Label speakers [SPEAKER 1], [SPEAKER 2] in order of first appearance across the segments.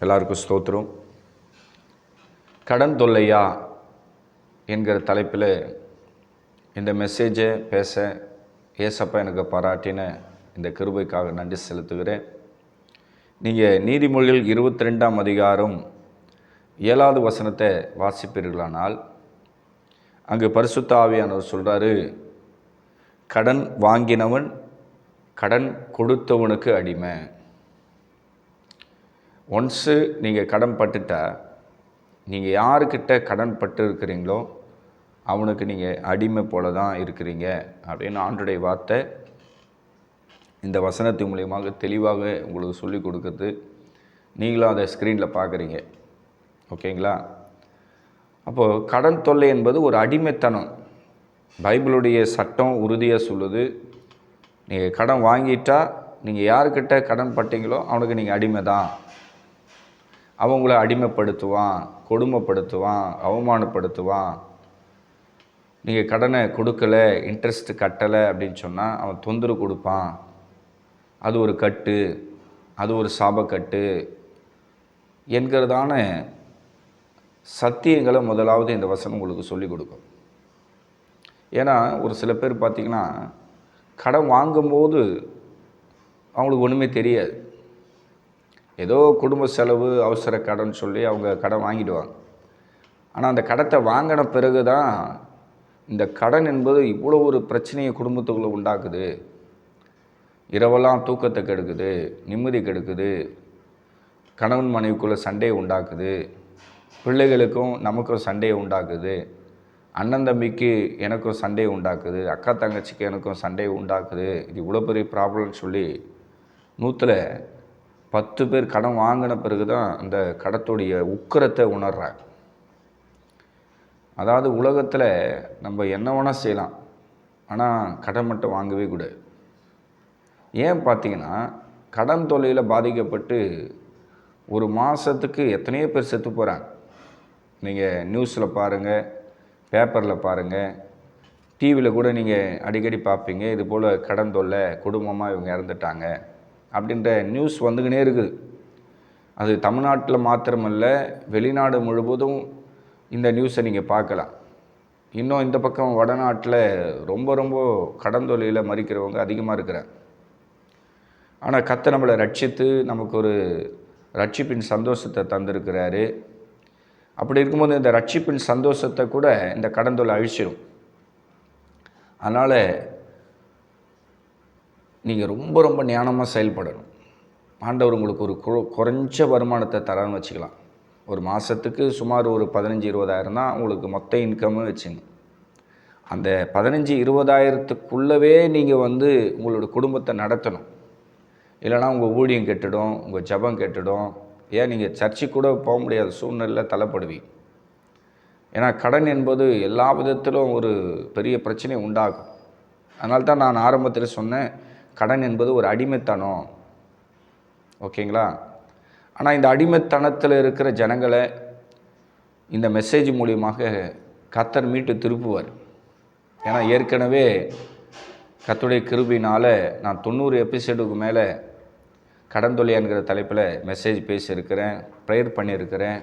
[SPEAKER 1] எல்லாருக்கும் ஸ்தோத்திரம். கடன் தொல்லையா என்கிற தலைப்பில் இந்த மெசேஜை பேச ஏசப்பா எனக்கு பாராட்டின இந்த கிருபைக்காக நன்றி செலுத்துகிறேன். நீங்கள் நீதிமொழிகள் 22ஆம் அதிகாரம் 7வது வசனத்தை வாசிப்பீர்களானால் அங்கு பரிசுத்த ஆவியானவர் சொல்கிறாரு, கடன் வாங்கினவன் கடன் கொடுத்தவனுக்கு அடிமை. ஒன்ஸு நீங்கள் கடன் பட்டுட்டா, நீங்கள் யாருக்கிட்ட கடன் பட்டு இருக்கிறீங்களோ அவனுக்கு நீங்கள் அடிமை போல தான் இருக்கிறீங்க அப்படின்னு ஆண்டவருடைய வார்த்தை இந்த வசனத்தின் மூலியமாக தெளிவாக உங்களுக்கு சொல்லிக் கொடுக்குறது. நீங்களும் அதை ஸ்க்ரீனில் பார்க்குறீங்க. ஓகேங்களா? அப்போது கடன் தொல்லை என்பது ஒரு அடிமைத்தனம். பைபிளுடைய சட்டம் உறுதியாக சொல்லுது, நீங்கள் கடன் வாங்கிட்டா நீங்கள் யாருக்கிட்ட கடன் பட்டீங்களோ அவனுக்கு நீங்கள் அடிமை தான். அவன் உங்களை அடிமைப்படுத்துவான், கொடுமைப்படுத்துவான், அவமானப்படுத்துவான். நீங்கள் கடனை கொடுக்கலை, இன்ட்ரெஸ்ட் கட்டலை அப்படின்னு சொன்னால் அவன் தொந்தரவு கொடுப்பான். அது ஒரு கட்டு, அது ஒரு சாபக்கட்டு என்கிறதான சத்தியங்களை முதலாவது இந்த வசனம் உங்களுக்கு சொல்லிக் கொடுக்கும். ஏன்னா ஒரு சில பேர் பார்த்திங்கன்னா கடன் வாங்கும்போது அவங்களுக்கு ஒன்றுமே தெரியாது. ஏதோ குடும்ப செலவு, அவசர கடன் சொல்லி அவங்க கடன் வாங்கிடுவாங்க. ஆனால் அந்த கடத்தை வாங்கின பிறகு தான் இந்த கடன் என்பது இவ்வளோ ஒரு பிரச்சனையை குடும்பத்துக்குள்ளே உண்டாக்குது. இரவெல்லாம் தூக்கத்தை கெடுக்குது, நிம்மதி கெடுக்குது, கணவன் மனைவிக்குள்ளே சண்டையை உண்டாக்குது, பிள்ளைகளுக்கும் நமக்கும் சண்டையை உண்டாக்குது, அண்ணன் தம்பிக்கு எனக்கும் சண்டையை உண்டாக்குது, அக்கா தங்கச்சிக்கு எனக்கும் சண்டையை உண்டாக்குது. இது இவ்வளோ பெரிய ப்ராப்ளம்னு சொல்லி 100ல் 10 பேர் கடன் வாங்கின பிறகு தான் அந்த கடத்துடைய உக்கிரத்தை உணர்றாங்க. அதாவது உலகத்தில் நம்ம என்ன வேணால் செய்யலாம், ஆனால் கடன் மட்டும் வாங்கவே கூடாது. ஏன் பார்த்தீங்கன்னா கடன் தொல்லையில் பாதிக்கப்பட்டு ஒரு மாதத்துக்கு எத்தனையோ பேர் செத்து போகிறாங்க. நீங்கள் நியூஸில் பாருங்கள், பேப்பரில் பாருங்கள், டிவியில் கூட நீங்கள் அடிக்கடி பார்ப்பீங்க. இது போல் கடன் தொல்லை, குடும்பமாக இவங்க இறந்துட்டாங்க அப்படின்ற நியூஸ் வந்துக்கினே இருக்குது. அது தமிழ்நாட்டில் மாத்திரமல்ல, வெளிநாடு முழுவதும் இந்த நியூஸை நீங்கள் பார்க்கலாம். இன்னும் இந்த பக்கம் வடநாட்டில் ரொம்ப கடன் தொல்லையில் மறிக்கிறவங்க அதிகமாக இருக்கிறாங்க. ஆனால் கர்த்தர் நம்மளை ரட்சித்து நமக்கு ஒரு ரட்சிப்பின் சந்தோஷத்தை தந்திருக்கிறாரு. அப்படி இருக்கும்போது இந்த ரட்சிப்பின் சந்தோஷத்தை கூட இந்த கடன் தொல்லை அழிச்சிடும். அதனால் நீங்கள் ரொம்ப ஞானமாக செயல்படணும். ஆண்டவர் உங்களுக்கு ஒரு குறைஞ்ச வருமானத்தை தரான்னு வச்சுக்கலாம். ஒரு மாதத்துக்கு சுமார் ஒரு 15-20 தான் உங்களுக்கு மொத்த இன்கம்னு வச்சுங்க. அந்த 15-20 நீங்கள் உங்களோட குடும்பத்தை நடத்தணும். இல்லைனா உங்கள் ஊழியம் கெட்டுடும், உங்கள் ஜபம் கெட்டுடும். ஏன் நீங்கள் சர்ச்சுக்கு கூட போக முடியாத சூழ்நிலையில் தள்ளப்படுவீங்க. ஏன்னா கடன் என்பது எல்லா விதத்திலும் ஒரு பெரிய பிரச்சனையை உண்டாகும். அதனால தான் நான் ஆரம்பத்தில் சொன்னேன், கடன் என்பது ஒரு அடிமைத்தனம். ஓகேங்களா? ஆனால் இந்த அடிமைத்தனத்தில் இருக்கிற ஜனங்களை இந்த மெசேஜ் மூலியமாக கர்த்தர் மீட்டு திருப்புவார். ஏன்னா ஏற்கனவே கர்த்தருடைய கிருபையினால் நான் 90 எபிசோடுக்கு மேலே கடன் தொல்லை என்கிற தலைப்பில் மெசேஜ் பேசியிருக்கிறேன், ப்ரேயர் பண்ணியிருக்கிறேன்.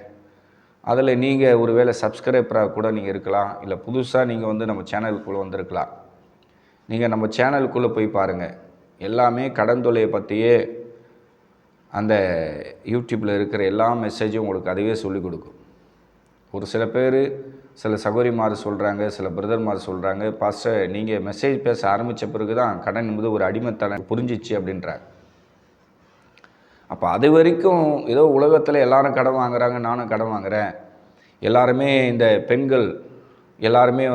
[SPEAKER 1] அதில் நீங்கள் ஒரு வேளை சப்ஸ்கிரைபராக கூட நீங்கள் இருக்கலாம், இல்லை புதுசாக நீங்கள் நம்ம சேனலுக்குள்ளே வந்திருக்கலாம். நீங்கள் நம்ம சேனலுக்குள்ளே போய் பாருங்கள். எல்லாமே கடன் தொல்லையை பற்றியே அந்த யூடியூப்பில் இருக்கிற எல்லா மெசேஜும் உங்களுக்கு அதுவே சொல்லிக் கொடுக்கும். ஒரு சில பேர், சில சகோதரிமார் சொல்கிறாங்க, சில பிரதர்மார் சொல்கிறாங்க, பாஸ்டர் நீங்கள் மெசேஜ் பேச ஆரம்பித்த பிறகு தான் கடன் என்பது ஒரு அடிமைத்தனம் புரிஞ்சிச்சு அப்படின்றாங்க. அப்போ அது வரைக்கும் ஏதோ உலகத்தில் எல்லாரும் கடன் வாங்குறாங்க, நானும் கடன் வாங்குகிறேன், எல்லாருமே இந்த பெண்கள் எல்லாருமே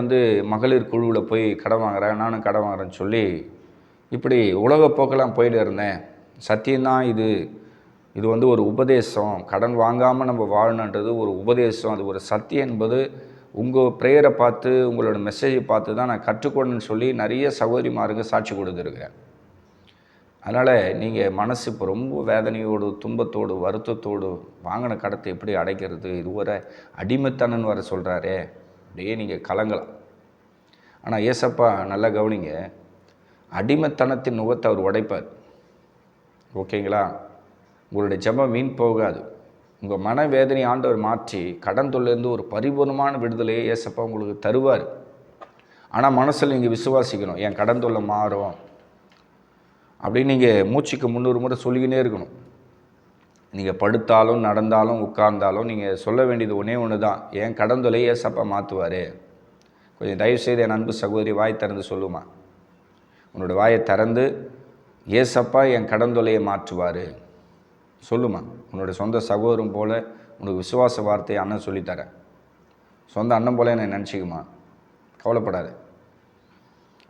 [SPEAKER 1] மகளிர் குழுவில் போய் கடன் வாங்குறாங்க, நானும் கடன் வாங்குறேன்னு சொல்லி இப்படி உலகப்போக்கெல்லாம் போயிட்டு இருந்தேன். சத்தியம்தான் இது ஒரு உபதேசம். கடன் வாங்காமல் நம்ம வாழணுன்றது ஒரு உபதேசம், அது ஒரு சத்தியம் என்பது உங்கள் ப்ரேயரை பார்த்து, உங்களோட மெசேஜை பார்த்து தான் நான் கற்றுக்கொண்டேன்னு சொல்லி நிறைய சகோதரிமாருக்கு சாட்சி கொடுத்துருக்கிறேன். அதனால் நீங்கள் மனசு இப்போ ரொம்ப வேதனையோடு, துன்பத்தோடு, வருத்தத்தோடு வாங்கின கடத்தை எப்படி அடைக்கிறது, இது ஒரு அடிமைத்தனன்னு வர சொல்கிறாரே, அப்படியே நீங்கள் கலங்கலாம். ஆனால் ஏசப்பா நல்லா கவனிங்க, அடிமைத்தனத்தின் நுகத்தை அவர் உடைப்பார். ஓகேங்களா? உங்களுடைய ஜெபம் வீண் போகாது. உங்கள் மனவேதனை ஆண்டவர் மாற்றி கடன் தொல்லையிலேருந்து ஒரு பரிபூர்ணமான விடுதலையை ஏசப்பா உங்களுக்கு தருவார். ஆனால் மனசில் நீங்கள் விசுவாசிக்கணும், என் கடன் தொல்லை மாறும் அப்படின்னு நீங்கள் மூச்சுக்கு 300 முறை சொல்லிக்கினே இருக்கணும். நீங்கள் படுத்தாலும் நடந்தாலும் உட்கார்ந்தாலும் நீங்கள் சொல்ல வேண்டியது ஒன்றே ஒன்று தான், என் கடன் தொல்லையை ஏசப்பா மாற்றுவார். கொஞ்சம் தயவுசெய்து என் அன்பு சகோதரி வாய் திறந்து சொல்லுமா, உன்னோட வாயை திறந்து ஏசப்பா என் கடன் தொல்லையை மாற்றுவார் சொல்லுமா. உன்னோட சொந்த சகோதரம் போல் உனக்கு விசுவாச வார்த்தையை அண்ணன் சொல்லித்தரேன். சொந்த அண்ணன் போல என்னை நினச்சிக்குமா, கவலைப்படாத.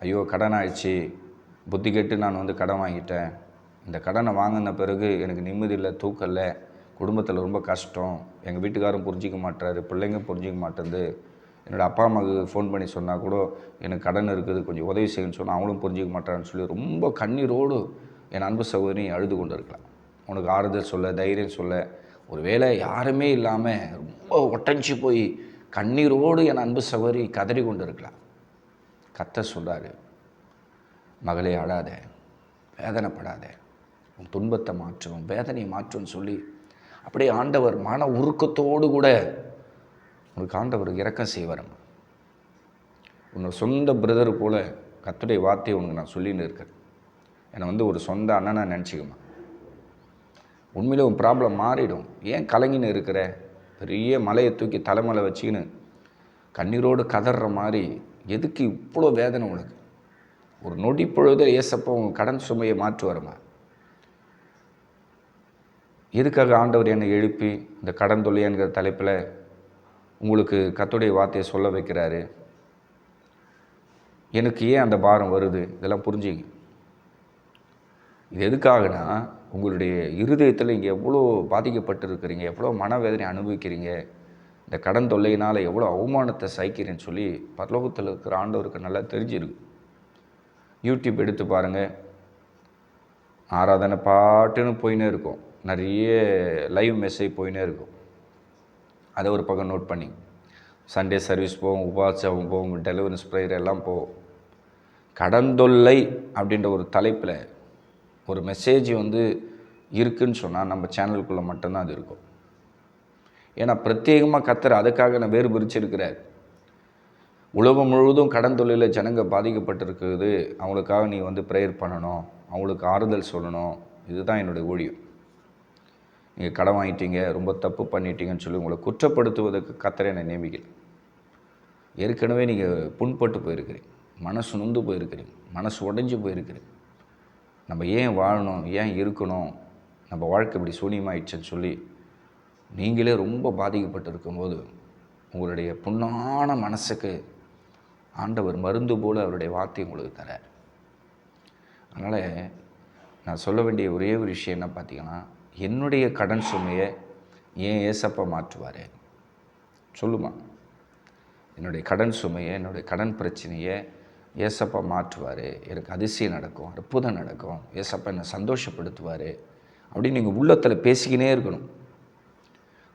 [SPEAKER 1] ஐயோ கடன் ஆயிடுச்சு, புத்தி கெட்டு நான் கடன் வாங்கிட்டேன், இந்த கடனை வாங்கின பிறகு எனக்கு நிம்மதி இல்லை, தூக்கம் இல்லை, குடும்பத்தில் ரொம்ப கஷ்டம், எங்கள் வீட்டுக்காரரும் புரிஞ்சிக்க மாட்டாரு, பிள்ளைங்க புரிஞ்சிக்க மாட்டேங்குது, என்னோடய அப்பா அம்மாவுக்கு ஃபோன் பண்ணி சொன்னால் கூட எனக்கு கடன் இருக்குது கொஞ்சம் உதவி செய்யணும்னு சொன்னால் அவங்களும் புரிஞ்சிக்க மாட்டாருன்னு சொல்லி ரொம்ப கண்ணீரோடு என் அன்பு சகோதரி அழுது கொண்டு இருக்கலாம். உனக்கு ஆறுதல் சொல்ல, தைரியம் சொல்ல ஒரு வேளை யாருமே இல்லாமல் ரொம்ப ஒட்டஞ்சி போய் கண்ணீரோடு என் அன்பு சகோதரி கதறி கொண்டு இருக்கலாம். கர்த்தர் சொல்கிறாரு, மகளே அழாத, வேதனைப்படாத, உன் துன்பத்தை மாற்றும், வேதனையை மாற்றும்னு சொல்லி அப்படியே ஆண்டவர் மன உருக்கத்தோடு கூட உனக்கு ஆண்டவர் இரக்கம் செய்வார். உன்னோட சொந்த பிரதர் போல் கர்த்தருடைய வார்த்தையை உனக்கு நான் சொல்லின்னு இருக்கேன். என்னை ஒரு சொந்த அண்ணனை நினச்சிக்குமா. உண்மையிலே உன் ப்ராப்ளம் மாறிடும். ஏன் கலங்கின்னு இருக்கிற, பெரிய மலையை தூக்கி தலைமலை வச்சுக்கின்னு கண்ணீரோடு கதற மாதிரி எதுக்கு இவ்வளோ வேதனை உனக்கு? ஒரு நொடி பொழுது ஏசப்போ உங்கள் கடன் சுமையை மாற்றுவாருமா. எதுக்காக ஆண்டவர் என்னை எழுப்பி இந்த கடன் தொல்லை என்கிற தலைப்பில் உங்களுக்கு கர்த்தருடைய வார்த்தையை சொல்ல வைக்கிறாரு? எனக்கு ஏன் அந்த பாரம் வருது, இதெல்லாம் புரிஞ்சுங்க. இது எதுக்காகனா, உங்களுடைய இருதயத்தில் இங்கே எவ்வளோ பாதிக்கப்பட்டிருக்கிறீங்க, எவ்வளோ மனவேதனை அனுபவிக்கிறீங்க, இந்த கடன் தொல்லையினால் எவ்வளோ அவமானத்தை சகிக்கிறேன்னு சொல்லி பரலோகத்தில் இருக்கிற ஆண்டவருக்கு நல்லா தெரிஞ்சிருக்கு. யூடியூப் எடுத்து பாருங்கள், ஆராதனை பாட்டுன்னு போயினே இருக்கும், நிறைய லைவ் மெசேஜ் போயினே இருக்கும். அதை ஒரு பக்கம் நோட் பண்ணி சண்டே சர்வீஸ் போவோம், உபாசம் போவோம், டெலிவரன்ஸ் ப்ரேயர் எல்லாம் போவோம். கடன் தொல்லை அப்படின்ற ஒரு தலைப்பில் ஒரு மெசேஜ் இருக்குதுன்னு சொன்னால் நம்ம சேனலுக்குள்ளே மட்டும்தான் அது இருக்கும். ஏன்னா பிரத்யேகமாக கர்த்தர் அதுக்காக நான் வேறு பிரிச்சிருக்கிறார். உலகம் முழுவதும் கடன் தொல்லையில் ஜனங்க பாதிக்கப்பட்டிருக்குது, அவங்களுக்காக நீ ப்ரேயர் பண்ணணும், அவங்களுக்கு ஆறுதல் சொல்லணும். இதுதான் என்னுடைய ஊழியம். நீங்கள் கடன் வாங்கிட்டீங்க, ரொம்ப தப்பு பண்ணிட்டீங்கன்னு சொல்லி உங்களை குற்றப்படுத்துவதற்கு கர்த்தர் என்னை நியமிக்கல. ஏற்கனவே நீங்கள் புண்பட்டு போயிருக்கிறீங்க, மனசு நொந்து போயிருக்கிறீங்க, மனசு உடைஞ்சு போயிருக்கிறீங்க. நம்ம ஏன் வாழணும், ஏன் இருக்கணும், நம்ம வாழ்க்கை இப்படி சூனியமாயிடுச்சுன்னு சொல்லி நீங்களே ரொம்ப பாதிக்கப்பட்டு இருக்கும்போது உங்களுடைய புண்ணான மனசுக்கு ஆண்டவர் மருந்து போல் அவருடைய வார்த்தை உங்களுக்கு தரார். அதனால் நான் சொல்ல வேண்டிய ஒரே ஒரு விஷயம் என்ன பார்த்தீங்கன்னா, என்னுடைய கடன் சுமையை ஏன் ஏசப்பா மாற்றுவார் சொல்லுமா. என்னுடைய கடன் சுமையை, என்னுடைய கடன் பிரச்சனையை ஏசப்பா மாற்றுவார், எனக்கு அதிசயம் நடக்கும், அற்புதம் நடக்கும், ஏசப்பா என்னை சந்தோஷப்படுத்துவார் அப்படின்னு நீங்கள் உள்ளத்தில் பேசிக்கினே இருக்கணும்.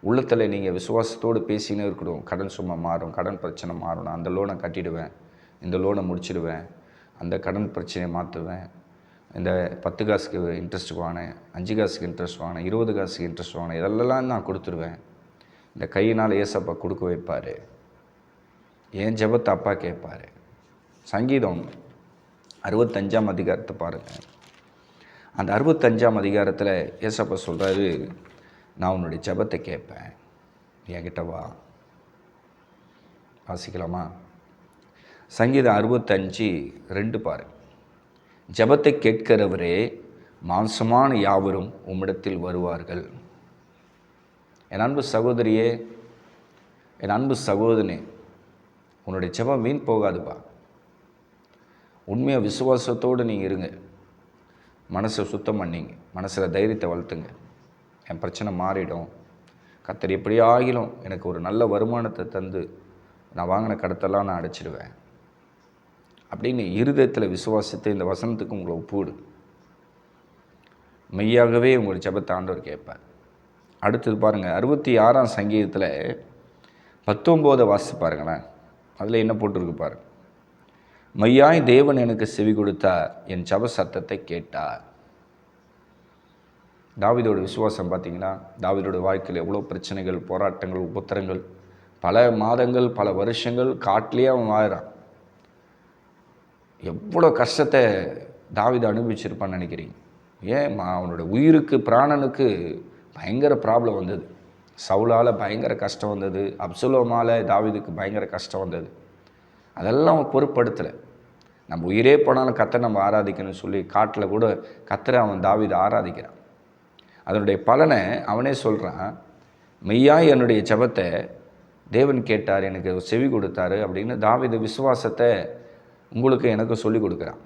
[SPEAKER 1] உள்ளத்தில் நீங்கள் விசுவாசத்தோடு பேசிக்கினே இருக்கணும். கடன் சுமை மாறும், கடன் பிரச்சனை மாறும், நான் அந்த லோனை கட்டிடுவேன், இந்த லோனை முடிச்சிடுவேன், அந்த கடன் பிரச்சனையை மாற்றுவேன், இந்த 10 காசுக்கு இன்ட்ரெஸ்ட் வாங்கினேன், 5 காசுக்கு இன்ட்ரெஸ்ட் வாங்கினேன், 20 காசுக்கு இன்ட்ரெஸ்ட் வாங்கினேன், இதெல்லாம் நான் கொடுத்துருவேன். இந்த கையினால் ஏசப்பா கொடுக்க வைப்பார், என் ஜெபத்தை அப்பா கேட்பார். சங்கீதம் 65ஆம் அதிகாரத்தை பாருங்கள். அந்த 65ஆம் அதிகாரத்தில் ஏசப்பா சொல்கிறாரு, நான் உன்னுடைய ஜெபத்தை கேட்பேன், என்கிட்ட வா. வாசிக்கலாமா? சங்கீதம் 65:2 பாரு. ஜெபத்தை கேட்கிறவரே, மாம்சமான யாவரும் உம்மிடத்தில் வருவார்கள். என் அன்பு சகோதரியே, என் அன்பு சகோதரனே, உன்னுடைய ஜெபம் வீண் போகாதுப்பா. உண்மையாக விசுவாசத்தோடு நீங்கள் இருங்க, மனசை சுத்தம் பண்ணிங்க, மனசில் தைரியத்தை வளர்த்துங்க. என் பிரச்சனை மாறிடும், கர்த்தர் எப்படி ஆகிலும் எனக்கு ஒரு நல்ல வருமானத்தை தந்து நான் வாங்கின கடத்தெல்லாம் நான் அடைச்சிடுவேன் அப்படின்னு இருதயத்தில் விசுவாசத்தை இந்த வசனத்துக்கு உங்களை ஒப்புவிடு. மெய்யாகவே உங்களுடைய ஜெபத்தை ஆண்டவர் கேட்பார். அடுத்தது பாருங்கள், 66ஆம் சங்கீதத்தில் 19 வாசித்து பாருங்களேன். அதில் என்ன போட்டிருக்கு பாருங்கள். மெய்யாய் தேவன் எனக்கு செவி கொடுத்தார், என் ஜெப சத்தத்தை கேட்டார். தாவீதோட விசுவாசம் பார்த்தீங்கன்னா, தாவீதோட வாழ்க்கையில் எவ்வளோ பிரச்சனைகள், போராட்டங்கள், உபத்திரங்கள், பல மாதங்கள், பல வருஷங்கள் காட்டிலேயே அவன் வாழுறான். எவ்வளோ கஷ்டத்தை தாவீது அனுபவிச்சிருப்பான்னு நினைக்கிறீங்க? ஏன் அவனோட உயிருக்கு, பிராணனுக்கு பயங்கர ப்ராப்ளம் வந்தது. சவுலால் பயங்கர கஷ்டம் வந்தது. அப்சலோமால் தாவீதுக்கு பயங்கர கஷ்டம் வந்தது. அதெல்லாம் அவன் பொருட்படுத்தலை. நம்ம உயிரே போனாலும் கர்த்தரை நம்ம ஆராதிக்கணும்னு சொல்லி காட்டில் கூட கர்த்தரை அவன் தாவீது ஆராதிக்கிறான். அதனுடைய பலனை அவனே சொல்கிறான். மெய்யாய் என்னுடைய ஜெபத்தை தேவன் கேட்டார், எனக்கு செவி கொடுத்தாரு அப்படின்னு தாவீது விசுவாசத்தை உங்களுக்கு எனக்கு சொல்லி கொடுக்குறான்.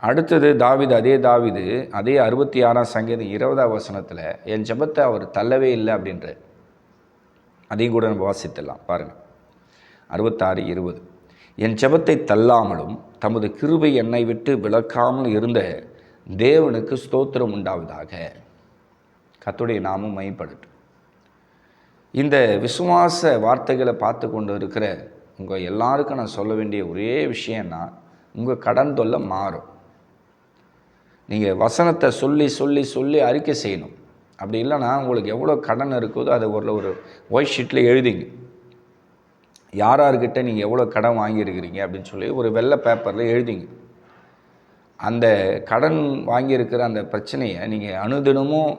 [SPEAKER 1] அடுத்தது தாவீது, அதே 66ஆம் சங்கீதம் 20ஆம் வசனத்தில் என் ஜெபத்தை அவர் தள்ளவே இல்லை அப்படின்ற அதையும் கூட நம்ம வாசித்துடலாம் பாருங்கள். 66:20 என் ஜெபத்தை தள்ளாமலும் தமது கிருபை என்னை விட்டு விலக்காமல் இருந்த தேவனுக்கு ஸ்தோத்திரம் உண்டாவதாக. கர்த்தருடைய நாமம் மகிமைப்படட்டும். இந்த விசுவாச வார்த்தைகளை பார்த்து கொண்டு இருக்கிற உங்கள் எல்லாருக்கும் நான் சொல்ல வேண்டிய ஒரே விஷயம்னா, உங்கள் கடன் தொல்லை மாறும். நீங்கள் வசனத்தை சொல்லி சொல்லி சொல்லி அறிக்கை செய்யணும். அப்படி இல்லைன்னா உங்களுக்கு எவ்வளோ கடன் இருக்குதோ அதை ஒரு ஒயிட் ஷீட்டில் எழுதிங்க. யார்கிட்ட நீங்கள் எவ்வளோ கடன் வாங்கியிருக்கிறீங்க அப்படின்னு சொல்லி ஒரு வெள்ளை பேப்பரில் எழுதிங்க. அந்த கடன் வாங்கியிருக்கிற அந்த பிரச்சனையை நீங்கள் அனுதினமும்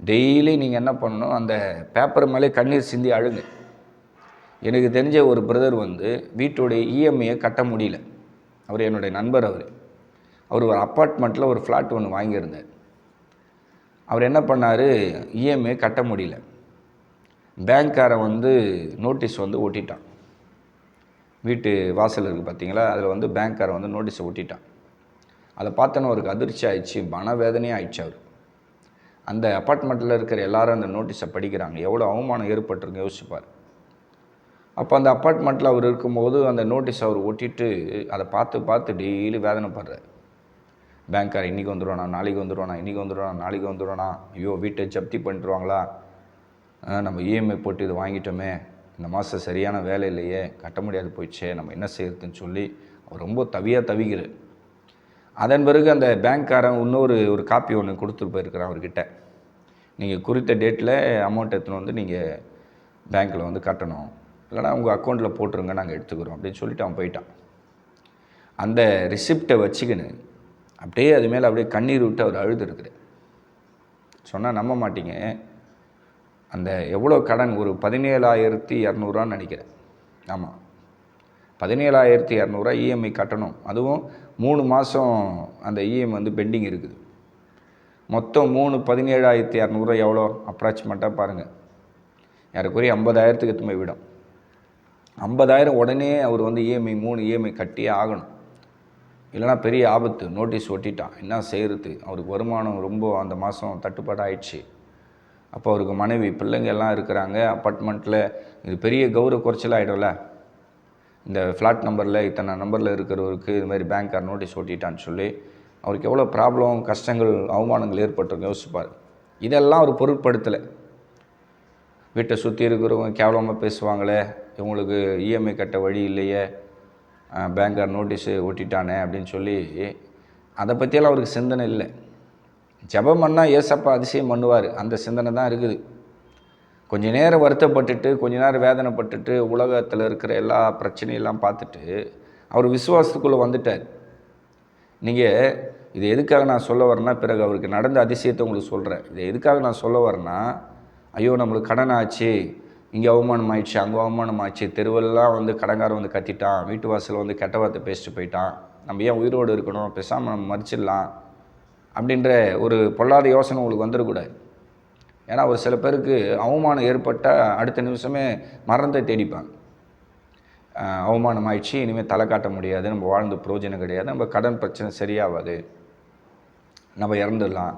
[SPEAKER 1] டெய்லி நீங்கள் என்ன பண்ணணும், அந்த பேப்பர் மேலே கண்ணீர் சிந்தி அழுங்க. எனக்கு தெரிஞ்ச ஒரு பிரதர் வீட்டுடைய இஎம்ஐயை கட்ட முடியல. அவர் என்னுடைய நண்பர். அவர் ஒரு அப்பார்ட்மெண்ட்டில் ஒரு ஃப்ளாட் ஒன்று வாங்கியிருந்தார். அவர் என்ன பண்ணார், இஎம்ஐ கட்ட முடியல. பேங்க்காரன் நோட்டீஸ் ஒட்டிட்டான். வீட்டு வாசல் இருக்குது பார்த்தீங்களா, அதில் பேங்க்காரன் நோட்டீஸை ஒட்டிட்டான். அதை பார்த்தோன்னு அவருக்கு அதிர்ச்சி ஆயிடுச்சு, மனவேதனையாக ஆயிடுச்சு. அவர் அந்த அப்பார்ட்மெண்ட்டில் இருக்கிற எல்லாரும் அந்த நோட்டீஸை படிக்கிறாங்க. எவ்வளோ அவமானம் ஏற்பட்டுருக்கு யோசிப்பார். அப்போ அந்த அப்பார்ட்மெண்ட்டில் அவர் இருக்கும்போது அந்த நோட்டீஸ் அவர் ஒட்டிட்டு அதை பார்த்து பார்த்து டெய்லி வேதனைப்படுறார். பேங்க்கார் இன்றைக்கி வந்துடுவானா, நாளைக்கு வந்துடுவானா, இன்றைக்கி வந்துடுவானா, நாளைக்கு வந்துடுவானா, ஐயோ வீட்டை ஜப்தி பண்ணிட்டுருவாங்களா, நம்ம இஎம்ஐ போட்டு இது வாங்கிட்டோமே, இந்த மாதம் சரியான வேலை இல்லையே, கட்ட முடியாது போயிடுச்சே, நம்ம என்ன செய்யறதுன்னு சொல்லி அவர் ரொம்ப தவிக்கிறார். அதன் பிறகு அந்த பேங்க்காரன் ஒரு காப்பி ஒன்று கொடுத்துட்டு போயிருக்கிறான் அவர்கிட்ட. நீங்கள் குறித்த டேட்டில் அமௌண்ட் எடுத்துன்னு நீங்கள் பேங்க்கில் கட்டணும், இல்லைனா உங்கள் அக்கௌண்ட்டில் போட்டுருங்க, நாங்கள் எடுத்துக்கிறோம் அப்படின்னு சொல்லிட்டு அவன் போயிட்டான். அந்த ரிசிப்டை வச்சுக்கின்னு அப்படியே அது மேலே அப்படியே கண்ணீர் விட்டு அவர் அழுதுருக்குறார். சொன்னால் நம்ப மாட்டீங்க, அந்த எவ்வளோ கடன், ஒரு 17,200 நினைக்கிறேன். ஆமாம், 17,200 இஎம்ஐ கட்டணும். அதுவும் 3 மாதம் அந்த இஎம்ஐ பெண்டிங் இருக்குது. மொத்தம் 17,200 எவ்வளோ அப்ராக்சிமேட்டாக பாருங்கள், யாருக்குரிய 50,000க்கு எத்துமே விடும். 50,000 உடனே அவர் இஎம்ஐ 3 இஎம்ஐ கட்டியே ஆகணும், இல்லைனா பெரிய ஆபத்து. நோட்டீஸ் ஒட்டிட்டான், என்ன செய்கிறது? அவருக்கு வருமானம் ரொம்ப அந்த மாதம் தட்டுப்பாடு ஆயிடுச்சு. அப்போ அவருக்கு மனைவி பிள்ளைங்க எல்லாம் இருக்கிறாங்க அப்பார்ட்மெண்ட்டில். இது பெரிய கௌரவ குறைச்சல் ஆகிடும்ல. இந்த ஃப்ளாட் நம்பரில் இத்தனை நம்பரில் இருக்கிறவருக்கு இது மாதிரி பேங்க்கார் நோட்டீஸ் ஓட்டிட்டான்னு சொல்லி அவருக்கு எவ்வளோ ப்ராப்ளம், கஷ்டங்கள், அவமானங்கள் ஏற்பட்டிருக்கு யோசிப்பார். இதெல்லாம் அவர் பொருட்படுத்தலை. வீட்டை சுற்றி இருக்கிறவங்க கேவலமாக பேசுவாங்களே, இவங்களுக்கு இஎம்ஐ கட்ட வழி இல்லையே, பேங்க்கார் நோட்டீஸு ஓட்டிட்டானே அப்படின்னு சொல்லி அதை பற்றியெல்லாம் அவருக்கு சிந்தனை இல்லை. ஜெபம் பண்ணால் ஏசப்பா அதிசயம் பண்ணுவார், அந்த சிந்தனை தான் இருக்குது. கொஞ்ச நேரம் வருத்தப்பட்டுட்டு, கொஞ்ச நேரம் வேதனைப்பட்டுட்டு, உலகத்தில் இருக்கிற எல்லா பிரச்சனையெல்லாம் பார்த்துட்டு அவர் விசுவாசத்துக்குள்ளே வந்துட்டார். நீங்கள் இது எதுக்காக நான் சொல்ல வரேன்னா, பிறகு அவருக்கு நடந்த அதிசயத்தை உங்களுக்கு சொல்கிறேன். இதை எதுக்காக நான் சொல்ல வரேன்னா, ஐயோ நம்மளுக்கு கடன் ஆச்சு, இங்கே அவமானம் ஆயிடுச்சு, அங்கே அவமானம் ஆச்சு, தெருவெல்லாம் கடங்காரன் கத்திட்டான், வீட்டு வாசல் கெட்ட வார்த்தை பேசிட்டு போயிட்டான், நம்ம ஏன் உயிரோடு இருக்கணும், பேசாமல் நம்ம மறிச்சிடலாம் அப்படின்ற ஒரு பொல்லாத யோசனை உங்களுக்கு வந்துடக்கூடாது. ஏன்னா ஒரு சில பேருக்கு அவமானம் ஏற்பட்டால் அடுத்த நிமிஷமே மரணத்தை தேடிப்பாங்க. அவமானம் ஆயிடுச்சு, இனிமேல் தலை காட்ட முடியாது, நம்ம வாழ்ந்து பிரயோஜனம் கிடையாது, நம்ம கடன் பிரச்சனை சரியாகாது, நம்ம இறந்துடலாம்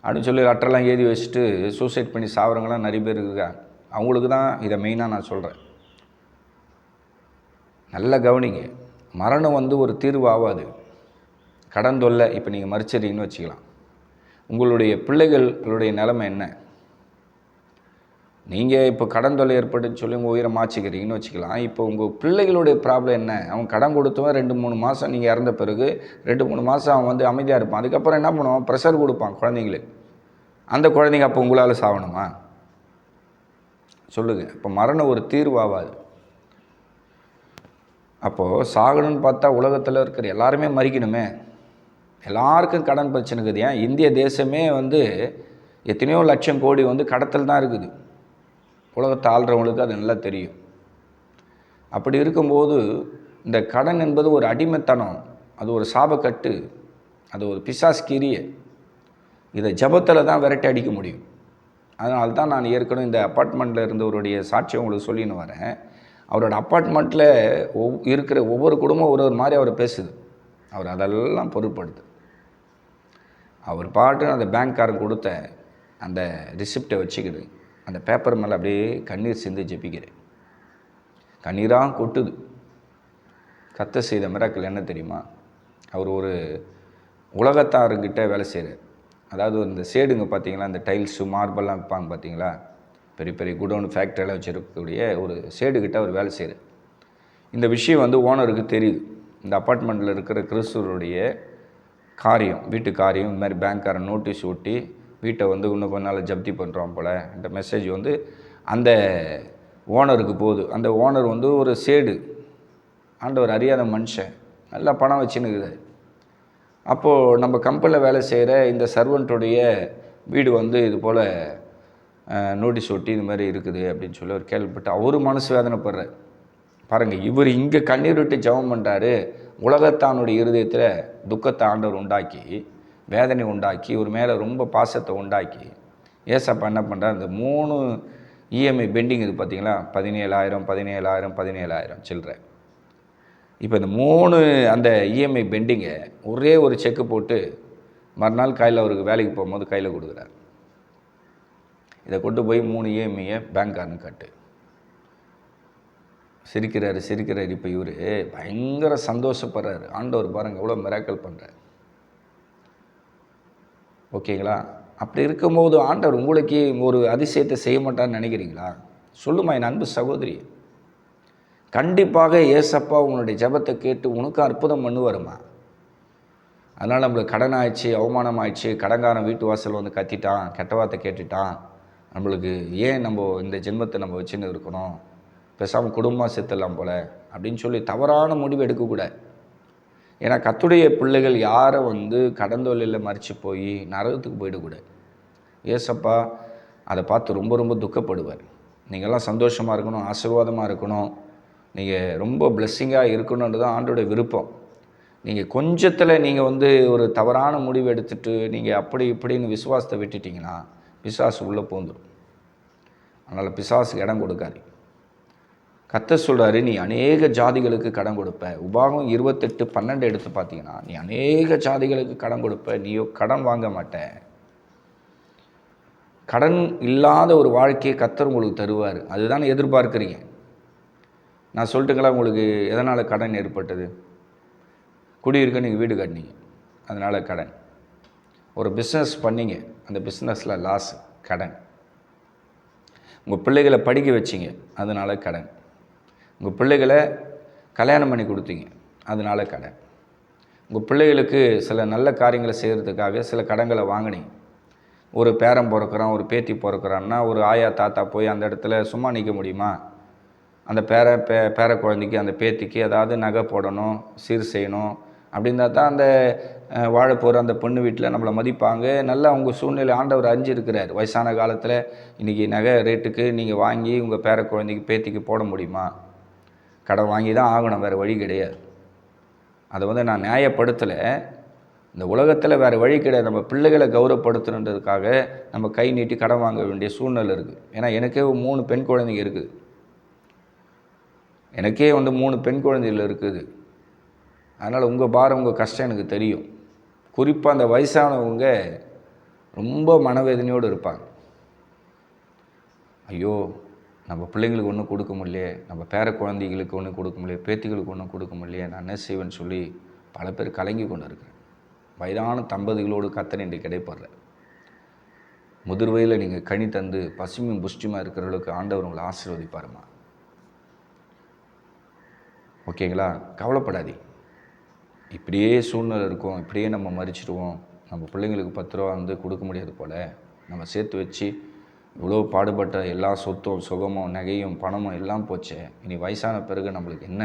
[SPEAKER 1] அப்படின்னு சொல்லி லெட்டரெல்லாம் எழுதி வச்சுட்டு சூசைட் பண்ணி சாவறவங்களாம் நிறைய பேர் இருக்காங்க. அவங்களுக்கு தான் இதை மெயினாக நான் சொல்கிறேன். நல்ல கவனிங்க, மரணம் ஒரு தீர்வு ஆகாது. கடன் தொல்லை இப்போ நீங்கள் மறிச்சிடுறீங்கன்னு வச்சுக்கலாம், உங்களுடைய பிள்ளைகளுடைய நிலைமை என்ன? நீங்கள் இப்போ கடன் தொல்லை ஏற்பட்டுன்னு சொல்லி உங்கள் உயிரை மாற்றிக்கிறீங்கன்னு வச்சுக்கலாம். இப்போ உங்கள் பிள்ளைகளுடைய ப்ராப்ளம் என்ன? அவன் கடன் கொடுத்தவன் 2-3 மாதம் நீங்கள் இறந்த பிறகு 2-3 மாதம் அவன் வந்து அமைதியாக இருப்பான். அதுக்கப்புறம் என்ன பண்ணுவான்? ப்ரெஷர் கொடுப்பான் குழந்தைங்களுக்கு. அந்த குழந்தைங்க அப்போ உங்களால் சாகணுமா? சொல்லுங்கள். இப்போ மரணம் ஒரு தீர்வாகாது. அப்போது சாகணும்னு பார்த்தா உலகத்தில் இருக்கிற எல்லாருமே மறிக்கணுமே. எல்லாருக்கும் கடன் பிரச்சனை இருக்குது. ஏன் இந்திய தேசமே வந்து எத்தனையோ லட்சம் கோடி வந்து கடத்தல் தான் இருக்குது. உலகத்தை ஆள்றவங்களுக்கு அது நல்லா தெரியும். அப்படி இருக்கும்போது இந்த கடன் என்பது ஒரு அடிமைத்தனம், அது ஒரு சாபக்கட்டு, அது ஒரு பிசாஸ்கிரிய. இதை ஜபத்தில் தான் விரட்டி அடிக்க முடியும். அதனால தான் நான் ஏற்கனவே இந்த அப்பார்ட்மெண்ட்டில் இருந்தவருடைய சாட்சியம் உங்களுக்கு சொல்லின்னு வரேன். அவரோட அப்பார்ட்மெண்ட்டில் இருக்கிற ஒவ்வொரு குடும்பம் ஒரு மாதிரி அவர் பேசுது. அவர் அதெல்லாம் பொருட்படுது. அவர் பாட்டு அந்த பேங்க்காரன் கொடுத்த அந்த ரிசிப்டை வச்சுக்கிடு அந்த பேப்பர் மேலே அப்படியே கண்ணீர் சிந்து ஜெபிக்கிறேன். கண்ணீராக கொட்டுது. கர்த்தர் செய்த மிராக்கிள் என்ன தெரியுமா? அவர் ஒரு உலகத்தாருங்கிட்ட வேலை செய்கிறார். அதாவது இந்த சேடுங்க பார்த்தீங்களா, இந்த டைல்ஸு மார்பெல்லாம் விற்பாங்க பார்த்தீங்களா, பெரிய பெரிய குடோன் ஃபேக்ட்ரியெல்லாம் வச்சுருக்கக்கூடிய ஒரு சேடுக்கிட்ட அவர் வேலை செய்கிறார். இந்த விஷயம் வந்து ஓனருக்கு தெரியுது. இந்த அப்பார்ட்மெண்ட்டில் இருக்கிற கிறிஸ்துவருடைய காரியம், வீட்டு காரியம், இந்த மாதிரி பேங்க்காரன் நோட்டீஸ் ஒட்டி வீட்டை வந்து இன்னும் கொஞ்ச நாள் ஜப்தி பண்ணுறோம் போல் இந்த மெசேஜ் வந்து அந்த ஓனருக்கு போகுது. அந்த ஓனர் வந்து ஒரு சேடு, ஆண்டவர் அறியாத மனுஷன், நல்லா பணம் வச்சுன்னுக்குது. அப்போது நம்ம கம்பெனியில் வேலை செய்கிற இந்த சர்வெண்ட்டுடைய வீடு வந்து இது போல் நோட்டீஸ் ஒட்டி இது மாதிரி இருக்குது அப்படின்னு சொல்லி அவர் கேள்விப்பட்டு அவரு மனசு வேதனைப்படுறார். பாருங்கள், இவர் இங்கே கண்ணீர் விட்டு ஜெபம் பண்ணுறாரு. உலகத்தானுடைய இருதயத்தில் துக்கத்தை ஆண்டவர் உண்டாக்கி, வேதனை உண்டாக்கி, ஒரு மேலே ரொம்ப பாசத்தை உண்டாக்கி, ஏசப்பா என்ன பண்ணுறார்? இந்த 3 இஎம்ஐ பெண்டிங் இது பார்த்தீங்களா, 17,000 17,000 17,000 சில்லற. இப்போ இந்த 3 அந்த இஎம்ஐ பெண்டிங்கை ஒரே ஒரு செக்கு போட்டு மறுநாள் கையில் அவருக்கு வேலைக்கு போகும்போது கையில் கொடுக்குறார். இதை கொண்டு போய் 3 இஎம்ஐயை பேங்க்காரனு கட்டு. சிரிக்கிறாரு. இப்போ இவர் பயங்கர சந்தோஷப்படுறாரு. ஆண்டவர் பாருங்கள் எவ்வளோ மிராக்கல் பண்ணுறார். ஓகேங்களா? அப்படி இருக்கும்போது ஆண்டவர் உங்களுக்கு ஒரு அதிசயத்தை செய்ய மாட்டான்னு நினைக்கிறீங்களா? சொல்லுமா என் அன்பு சகோதரி, கண்டிப்பாக ஏசப்பா உன்னுடைய ஜெபத்தை கேட்டு உனக்கு அற்புதம் பண்ணுவாருமா. அதனால் நம்மளுக்கு கடன் ஆயிடுச்சு, அவமானம் ஆயிடுச்சு, கடன்காரன் வீட்டு வாசல் வந்து கத்திட்டான், கெட்ட வார்த்தை கேட்டுட்டான், நம்மளுக்கு ஏன் நம்ம இந்த ஜென்மத்தை நம்ம வச்சுன்னு இருக்கணும், பேசாமல் குடும்பம் செத்துடலாம் போல் அப்படின்னு சொல்லி தவறான முடிவு எடுக்கக்கூடாது. ஏன்னா கர்த்தருடைய பிள்ளைகள் யாரை வந்து கடன் தொல்லையில் மறித்து போய் நரகத்துக்கு போயிடக்கூடாது. ஏசப்பா அதை பார்த்து ரொம்ப ரொம்ப துக்கப்படுவார். நீங்கள்லாம் சந்தோஷமாக இருக்கணும், ஆசீர்வாதமாக இருக்கணும், நீங்கள் ரொம்ப பிளெஸ்ஸிங்காக இருக்கணுன்றது தான் ஆண்டோடைய விருப்பம். நீங்கள் கொஞ்சத்தில் நீங்கள் வந்து ஒரு தவறான முடிவு எடுத்துகிட்டு நீங்கள் அப்படி இப்படின்னு விசுவாசத்தை விட்டுட்டிங்கன்னா பிசாசு உள்ளே பூந்துடும். அதனால் பிசாசுக்கு இடம் கொடுக்காது. கர்த்தர் சொல்கிறாரு, நீ அநேக ஜாதிகளுக்கு கடன் கொடுப்ப. உபாகம் 28:12 எடுத்து பார்த்தீங்கன்னா, நீ அநேக ஜாதிகளுக்கு கடன் கொடுப்ப, நீயோ கடன் வாங்க மாட்ட. கடன் இல்லாத ஒரு வாழ்க்கையை கர்த்தர் உங்களுக்கு தருவார். அதுதான் எதிர்பார்க்குறீங்க. நான் சொல்லட்டுங்களா, உங்களுக்கு எதனால் கடன் ஏற்பட்டது? குடியிருக்க நீங்கள் வீடு கட்டினீங்க, அதனால் கடன். ஒரு பிஸ்னஸ் பண்ணிங்க, அந்த பிஸ்னஸில் லாஸ், கடன். உங்கள் பிள்ளைகளை படிக்க வச்சிங்க, அதனால் கடன். உங்கள் பிள்ளைகளை கல்யாணம் பண்ணி கொடுத்தீங்க, அதனால் கடன். உங்கள் பிள்ளைகளுக்கு சில நல்ல காரியங்களை செய்கிறதுக்காக சில கடன்களை வாங்கினீங்க. ஒரு பேரன் பிறக்கிறான், ஒரு பேத்தி பிறக்கிறான்னா ஒரு ஆயா தாத்தா போய் அந்த இடத்துல சும்மா நிற்க முடியுமா? அந்த பேர குழந்தைக்கு அந்த பேத்திக்கு ஏதாவது நகை போடணும், சீர் செய்யணும் அப்படின்னா தான் அந்த வாழ போகிற அந்த பொண்ணு வீட்டில் நம்மளை மதிப்பாங்க. நல்லா உங்கள் சூழ்நிலை ஆண்டவர் அறிஞ்சிருக்கிறார். வயசான காலத்தில் இன்றைக்கி நகை ரேட்டுக்கு நீங்கள் வாங்கி உங்கள் பேர குழந்தைக்கு பேத்திக்கு போட முடியுமா? கடன் வாங்கி தான் ஆகணும், வேறு வழி கிடையாது. அதை வந்து நான் நியாயப்படுத்தலை. இந்த உலகத்தில் வேறு வழி கிடையாது. நம்ம பிள்ளைகளை கௌரவப்படுத்தணுன்றதுக்காக நம்ம கை நீட்டி கடன் வாங்க வேண்டிய சூழ்நிலை இருக்குது. ஏன்னா எனக்கே 3 பெண் குழந்தைங்க இருக்குது. எனக்கே வந்து 3 பெண் குழந்தைகள் இருக்குது. அதனால் உங்கள் பாரம், உங்கள் கஷ்டம் எனக்கு தெரியும். குறிப்பாக அந்த வயசானவங்க ரொம்ப மனவேதனையோடு இருப்பாங்க. ஐயோ, நம்ம பிள்ளைங்களுக்கு ஒன்றும் கொடுக்க முடியலையே, நம்ம பேர குழந்தைகளுக்கு ஒன்றும் கொடுக்க முடியலையே, பேத்திகளுக்கு ஒன்றும் கொடுக்க முடியலையே, நான் என்ன செய்வேன்னு சொல்லி பல பேர் கலங்கி கொண்டு இருக்கிறேன். வயதான தம்பதிகளோடு கர்த்தர் இன்றைக்கு இடைப்படுறேன். முதிர்வையில் நீங்கள் கனி தந்து பசுமையும் புஷ்டியுமாக இருக்கிறவர்களுக்கு ஆண்டவர் உங்களை ஆசீர்வதிப்பாருமா. ஓகேங்களா? கவலைப்படாதீங்க. இப்படியே சூழ்நிலை இருக்கும், இப்படியே நம்ம மறிச்சிடுவோம், நம்ம பிள்ளைங்களுக்கு 10 ரூபா வந்து கொடுக்க முடியாது போல், நம்ம சேர்த்து வச்சு இவ்வளோ பாடுபட்ட எல்லா சொத்தும் சுகமும் நகையும் பணமும் எல்லாம் போச்சே, இனி வயசான பிறகு நம்மளுக்கு என்ன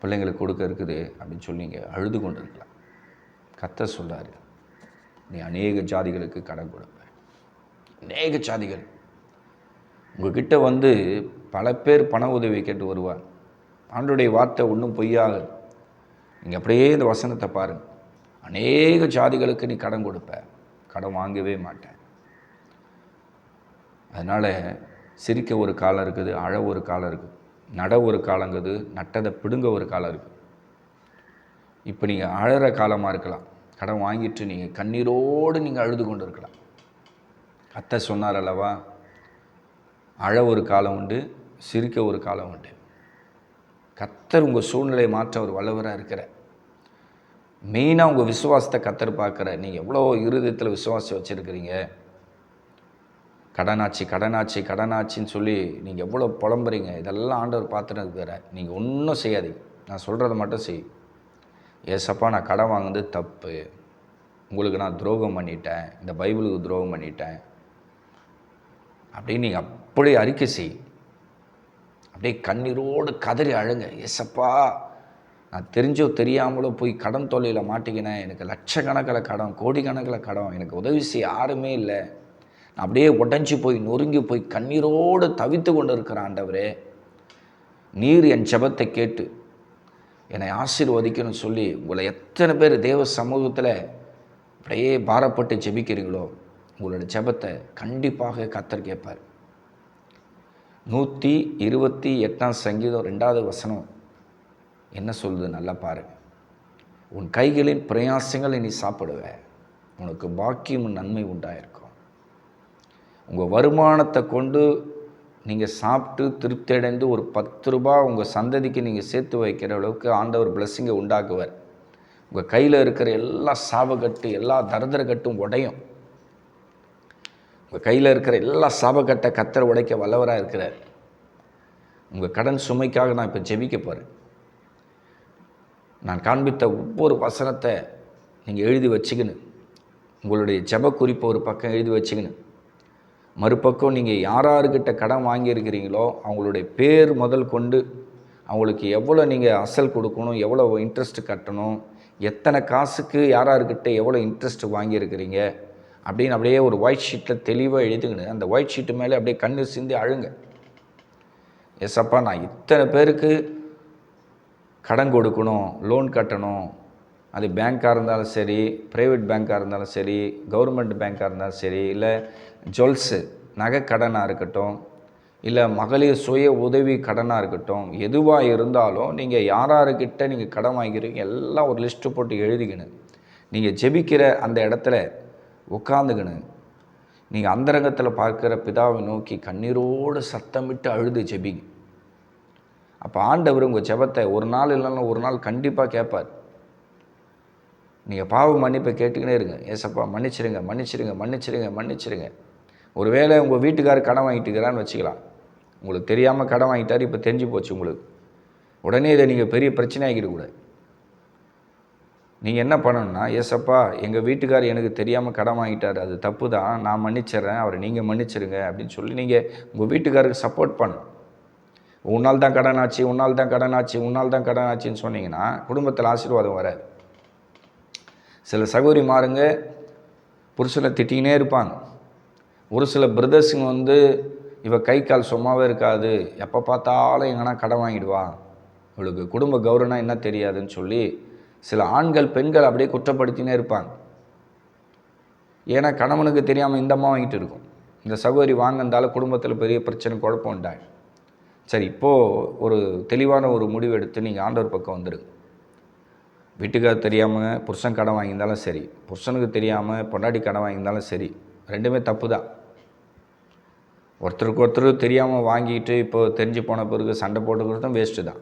[SPEAKER 1] பிள்ளைங்களுக்கு கொடுக்க இருக்குது அப்படின்னு சொல்லி நீங்கள் அழுது கொண்டு இருக்கலாம். கர்த்தர் சொல்கிறாரு, நீ அநேக ஜாதிகளுக்கு கடன் கொடுப்ப. அநேக ஜாதிகள் உங்ககிட்ட வந்து பல பேர் பண உதவி கேட்டு வருவார். ஆண்டவருடைய வார்த்தை ஒன்றும் பொய்யாகாது. நீங்கள் அப்படியே இந்த வசனத்தை பாருங்கள். அநேக ஜாதிகளுக்கு நீ கடன் கொடுப்ப, கடன் வாங்கவே மாட்டேன். அதனால் சிரிக்க ஒரு காலம் இருக்குது, அழ ஒரு காலம் இருக்குது, நட ஒரு காலங்குது, நட்டதை பிடுங்க ஒரு காலம் இருக்குது. இப்போ நீங்கள் அழற காலமாக இருக்கலாம், கடன் வாங்கிட்டு நீங்கள் கண்ணீரோடு நீங்கள் அழுது கொண்டு இருக்கலாம். அத்தை சொன்னார் அல்லவா, அழ ஒரு காலம் உண்டு, சிரிக்க ஒரு காலம் உண்டு. கர்த்தர் உங்கள் சூழ்நிலையை மாற்ற ஒரு வல்லவராக இருக்கிற. மெயினாக உங்கள் விசுவாசத்தை கர்த்தர் பார்க்குற. நீங்கள் எவ்வளோ இருதயத்தில் விசுவாசம் வச்சுருக்கிறீங்க. கடனாச்சு கடனாச்சு கடனாச்சின்னு சொல்லி நீங்கள் எவ்வளோ புலம்புறீங்க. இதெல்லாம் ஆண்டவர் பார்த்துட்டு இருக்கிற. நீங்கள் ஒன்றும் செய்யாதீங்க, நான் சொல்கிறத மட்டும் செய். ஏசப்பா, நான் கடன் வாங்குனது தப்பு, உங்களுக்கு நான் துரோகம் பண்ணிட்டேன், இந்த பைபிளுக்கு துரோகம் பண்ணிட்டேன் அப்படின்னு நீங்கள் அப்படியே அறிக்கை செய். அப்படியே கண்ணீரோடு கதறி அழுங்க. ஏசப்பா, நான் தெரிஞ்சோ தெரியாமலோ போய் கடன் தொல்லையில் மாட்டிக்கினேன், எனக்கு லட்சக்கணக்கில் கடன், கோடிக்கணக்கில் கடன், எனக்கு உதவி செய்ய யாருமே இல்லை, நான் அப்படியே உடஞ்சி போய் நொறுங்கி போய் கண்ணீரோடு தவித்து கொண்டு இருக்கிற ஆண்டவரே, நீர் என் ஜெபத்தை கேட்டு என்னை ஆசீர்வதிக்கணும்னு சொல்லி உங்களை எத்தனை பேர் தேவ சமூகத்தில் அப்படியே பாரப்பட்டு ஜெபிக்கிறீங்களோ, உங்களோட ஜெபத்தை கண்டிப்பாக கர்த்தர் கேட்பார். 128 சங்கீதம் 2வது வசனம் என்ன சொல்லுது நல்லா பாருங்க. உன் கைகளின் பிரயாசங்களை நீ சாப்பிடுவ, உனக்கு பாக்கியமும் நன்மை உண்டாயிருக்கும். உங்கள் வருமானத்தை கொண்டு நீங்கள் சாப்பிட்டு திருப்தி அடைந்து ஒரு 10 ரூபா உங்கள் சந்ததிக்கு நீங்கள் சேர்த்து வைக்கிற அளவுக்கு ஆண்டவர் பிளஸ்ஸிங்கை உண்டாக்குவார். உங்கள் கையில் இருக்கிற எல்லா சாபக்கட்டு, எல்லா தரித்திரக்கட்டும் உடையும். உங்கள் கையில் இருக்கிற எல்லா சாபக்கட்டை கர்த்தர் உடைக்க வல்லவராக இருக்கிறார். உங்கள் கடன் சுமைக்காக நான் இப்போ ஜெபிக்க போகிறேன். நான் காண்பித்த ஒவ்வொரு வசனத்தை நீங்கள் எழுதி வச்சுக்கணும். உங்களுடைய ஜெப குறிப்பை ஒரு பக்கம் எழுதி வச்சுக்கணும். மறுபக்கம் நீங்கள் யாராருக்கிட்ட கடன் வாங்கியிருக்கிறீங்களோ அவங்களுடைய பேர் முதல் கொண்டு அவங்களுக்கு எவ்வளோ நீங்கள் அசல் கொடுக்கணும், எவ்வளோ இன்ட்ரெஸ்ட் கட்டணும், எத்தனை காசுக்கு யாராருக்கிட்ட எவ்வளோ இன்ட்ரெஸ்ட் வாங்கியிருக்கிறீங்க அப்படின்னு அப்படியே ஒரு ஒயிட் ஷீட்டில் தெளிவாக எழுதுங்கன்னு. அந்த ஒயிட் ஷீட்டு மேலே அப்படியே கண்ணீர் சிந்தி அழுங்க. ஏசப்பா, நான் இத்தனை பேருக்கு கடன் கொடுக்கணும், லோன் கட்டணும், அது பேங்க்காக இருந்தாலும் சரி, ப்ரைவேட் பேங்க்காக இருந்தாலும் சரி, கவர்மெண்ட் பேங்க்காக இருந்தாலும் சரி, இல்லை ஜுவல்ஸு நகை கடனாக இருக்கட்டும், இல்லை மகளிர் சுய உதவி கடனாக இருக்கட்டும், எதுவாக இருந்தாலும் நீங்கள் யாராருக்கிட்ட நீங்கள் கடன் வாங்கிக்கிறீங்க எல்லாம் ஒரு லிஸ்ட்டு போட்டு எழுதிக்கணும். நீங்கள் ஜெபிக்கிற அந்த இடத்துல உட்காந்துக்கணும். நீங்கள் அந்தரங்கத்தில் பார்க்குற பிதாவை நோக்கி கண்ணீரோடு சத்தமிட்டு அழுது ஜெபிங்க. அப்போ ஆண்டவர் உங்கள் ஜெபத்தை ஒரு நாள் இல்லைன்னா ஒரு நாள் கண்டிப்பாக கேட்பார். நீங்கள் பாவ மன்னிப்பை கேட்டுக்கினே இருங்க. ஏசப்பா, மன்னிச்சிருங்க மன்னிச்சிருங்க மன்னிச்சிருங்க மன்னிச்சிருங்க. ஒருவேளை உங்கள் வீட்டுக்காரர் கடன் வாங்கிட்டு இருக்கிறான்னு வச்சுக்கலாம். உங்களுக்கு தெரியாமல் கடன் வாங்கிட்டார், இப்போ தெரிஞ்சு போச்சு உங்களுக்கு. உடனே இதை நீங்கள் பெரிய பிரச்சனை ஆகிடக்கூடாது. நீங்கள் என்ன பண்ணணும்னா, ஏசப்பா, எங்கள் வீட்டுக்காரர் எனக்கு தெரியாமல் கடன் வாங்கிட்டார், அது தப்பு தான், நான் மன்னிச்சிட்றேன், அவரை நீங்கள் மன்னிச்சிருங்க அப்படின்னு சொல்லி நீங்கள் உங்கள் வீட்டுக்காரருக்கு சப்போர்ட் பண்ணணும். உன்னால் தான் கடன் ஆச்சு, உன்னால் தான் கடன் ஆச்சு, உன்னால் தான் கடன் ஆச்சுன்னு சொன்னீங்கன்னா குடும்பத்தில் ஆசீர்வாதம் வராது. சில சகோதரி மாருங்க புருஷனை திட்டிக்கினே இருப்பாங்க. ஒரு சில பிரதர்ஸுங்க வந்து இவ கை கால் சும்மாவே இருக்காது, எப்போ பார்த்தாலும் எங்கன்னா கடன் வாங்கிடுவா, இவளுக்கு குடும்ப கௌரவம் என்ன தெரியாதுன்னு சொல்லி சில ஆண்கள் பெண்கள் அப்படியே குற்றப்படுத்தினே இருப்பாங்க. ஏன்னா கணவனுக்கு தெரியாமல் இந்த அம்மா வாங்கிட்டு இருக்கும். இந்த சகோதரி வாங்கினால குடும்பத்தில் பெரிய பிரச்சனை குழப்பம் உண்டாங்க. சரி, இப்போது ஒரு தெளிவான ஒரு முடிவு எடுத்து நீங்கள் ஆண்டவர் பக்கம் வந்துடுங்க. வீட்டுக்கார் தெரியாமல் புருஷன் கடன் வாங்கியிருந்தாலும் சரி, புருஷனுக்கு தெரியாமல் பொண்டாட்டி கடன் வாங்கியிருந்தாலும் சரி, ரெண்டுமே தப்பு தான். ஒருத்தருக்கு ஒருத்தர் தெரியாமல் வாங்கிட்டு இப்போ தெரிஞ்சு போன பிறகு சண்டை போட்டுக்கிறதும் வேஸ்ட்டு தான்.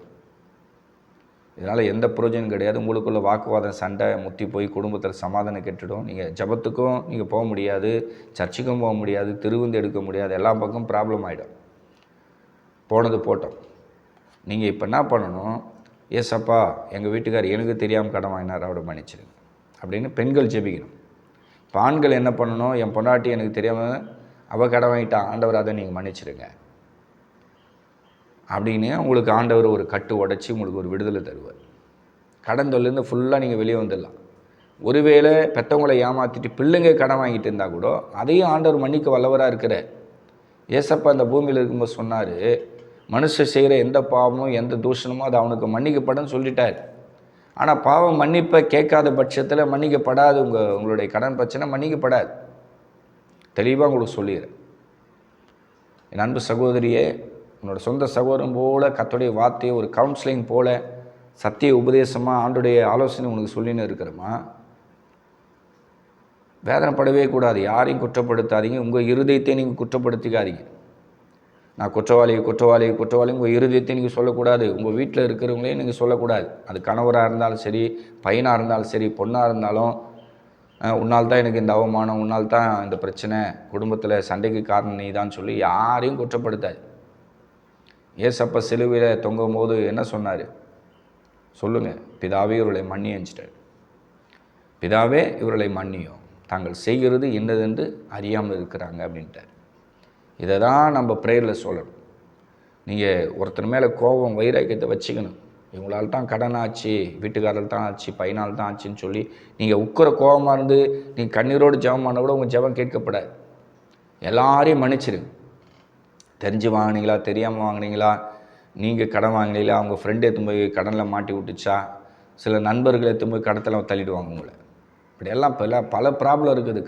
[SPEAKER 1] இதனால் எந்த பிரயோஜனம் கிடையாது. உங்களுக்குள்ள வாக்குவாதம், சண்டை முத்தி போய் குடும்பத்தில் சமாதானம் கெட்டுடும். நீங்கள் ஜெபத்துக்கும் நீங்கள் போக முடியாது, சர்ச்சுக்கும் போக முடியாது, திருவிந்து எடுக்க முடியாது, எல்லா பக்கம் ப்ராப்ளம் ஆகிடும். போனது போட்டோம். நீங்கள் இப்போ என்ன பண்ணணும், ஏசப்பா எங்கள் வீட்டுக்கார் எனக்கு தெரியாமல் கடன் வாங்கினார், அவரை மன்னிச்சிருங்க அப்படின்னு பெண்கள் ஜெபிக்கணும். இப்போ ஆண்கள் என்ன பண்ணணும், என் பொண்டாட்டி எனக்கு தெரியாமல் அவள் கடன் வாங்கிட்டான், ஆண்டவர் அதை நீங்கள் மன்னிச்சிருங்க அப்படின்னு உங்களுக்கு ஆண்டவர் ஒரு கட்டு உடச்சி உங்களுக்கு ஒரு விடுதலை தருவார். கடன் தொல்லேருந்து ஃபுல்லாக நீங்கள் வெளியே வந்துடலாம். ஒருவேளை பெற்றவங்களை ஏமாற்றிட்டு பிள்ளைங்க கடன் வாங்கிட்டு இருந்தால் கூட அதையும் ஆண்டவர் மன்னிக்க வல்லவராக இருக்கிறார். ஏசப்பா அந்த பூமியில் இருக்கும்போது சொன்னார், மனுஷன் செய்கிற எந்த பாவமும் எந்த தூஷணமோ அது அவனுக்கு மன்னிக்கப்படும் சொல்லிட்டார். ஆனால் பாவம் மன்னிப்பை கேட்காத பட்சத்தில் மன்னிக்கப்படாது. உங்களுடைய கடன் பிரச்சனை மன்னிக்கப்படாது. தெளிவாக உங்களுக்கு சொல்லிடுறேன். என் அன்பு சகோதரியே, உன்னோட சொந்த சகோதரன் போல் கர்த்தருடைய வார்த்தையை ஒரு கவுன்சிலிங் போல் சத்திய உபதேசமாக ஆண்டுடைய ஆலோசனை உனக்கு சொல்லின்னு இருக்கிறோமா, வேதனைப்படவே கூடாது. யாரையும் குற்றப்படுத்தாதீங்க. உங்கள் இருதயத்தை நீங்கள் குற்றப்படுத்திக்காதீங்க. நான் குற்றவாளி உங்கள் இருதயத்தை நீங்கள் சொல்லக்கூடாது. உங்கள் வீட்டில் இருக்கிறவங்களையும் நீங்கள் சொல்லக்கூடாது. அது கணவராக இருந்தாலும் சரி, பையனாக இருந்தாலும் சரி, பொண்ணாக இருந்தாலும், உன்னால் தான் எனக்கு இந்த அவமானம், உன்னால் தான் இந்த பிரச்சனை, குடும்பத்தில் சண்டைக்கு காரணம் நீ தான் சொல்லி யாரையும் குற்றப்படுத்தாது. ஏசப்பா சிலுவையில் தொங்கும் போது என்ன சொன்னார் சொல்லுங்கள், பிதாவே இவர்களை மன்னிச்சிட்டார். பிதாவே இவர்களை மன்னியும், தாங்கள் செய்கிறது என்னதென்று அறியாமல் இருக்கிறாங்க அப்படின்ட்டார். இதை தான் நம்ம ப்ரேயரில் சொல்லணும். நீங்கள் ஒருத்தர் மேலே கோபம், வைராக்கியத்தை வச்சுக்கணும். இவங்களால் தான் கடன் ஆச்சு, வீட்டுக்காரர்கள் தான் ஆச்சு, பையனால் தான் ஆச்சுன்னு சொல்லி நீங்கள் உட்குற கோபமாக இருந்து நீங்கள் கண்ணீரோடு ஜெபம் பண்ண கூட உங்கள் ஜெபம் கேட்கப்படாது. எல்லாரையும் மன்னிச்சிருங்க. தெரிஞ்சு வாங்கினீங்களா, தெரியாமல் வாங்கினீங்களா, நீங்கள் கடன் வாங்கினீங்களா, அவங்க ஃப்ரெண்டு எடுத்து போய் கடனில் மாட்டி விட்டுச்சா, சில நண்பர்கள் எடுத்து போய் கடத்தில் தள்ளிடுவாங்க உங்களை. இப்படியெல்லாம் பல ப்ராப்ளம் இருக்குது.